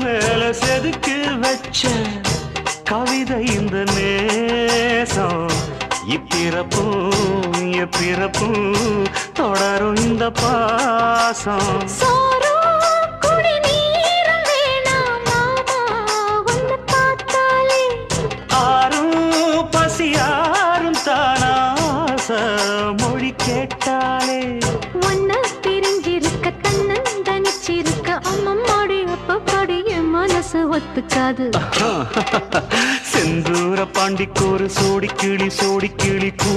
மேல செதுக்கு வச்ச கவிதை இந்த நேசம் இப்பிறப்பும் எப்பிறப்பும் தொடரும் இந்த பாசம் ஆரும் பசியாரும் தானாச மொழி கேட்டாலே ஒன்ன பிரிஞ்சிருக்க தன்னந்தனிச்சிருக்க அம்மம்மாடி அப்பப்படி என் மனசு ஒத்துக்காது செந்தூர பாண்டிக்கு ஒரு சோடி கிளி கூ